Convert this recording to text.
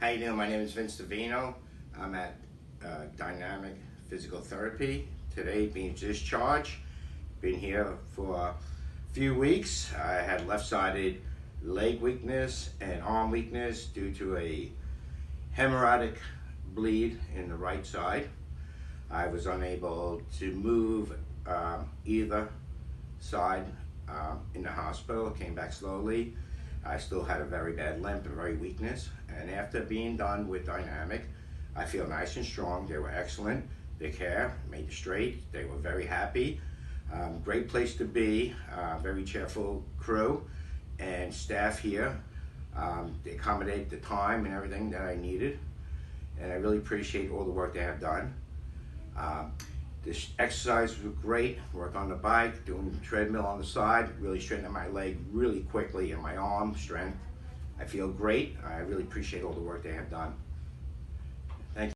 How you doing? My name is Vince Davino. I'm at Dynamic Physical Therapy today, being discharged. Been here for a few weeks. I had left-sided leg weakness and arm weakness due to a hemorrhagic bleed in the right side. I was unable to move either side in the hospital. Came back slowly. I still had a very bad limp and very weakness. And after being done with Dynamic, I feel nice and strong. They were excellent. Their care made it straight. They were very happy. Great place to be. Very cheerful crew and staff here. They accommodate the time and everything that I needed. And I really appreciate all the work they have done. This exercise was great. Work on the bike, doing the treadmill on the side, really straightened my leg really quickly and my arm strength. I feel great. I really appreciate all the work they have done.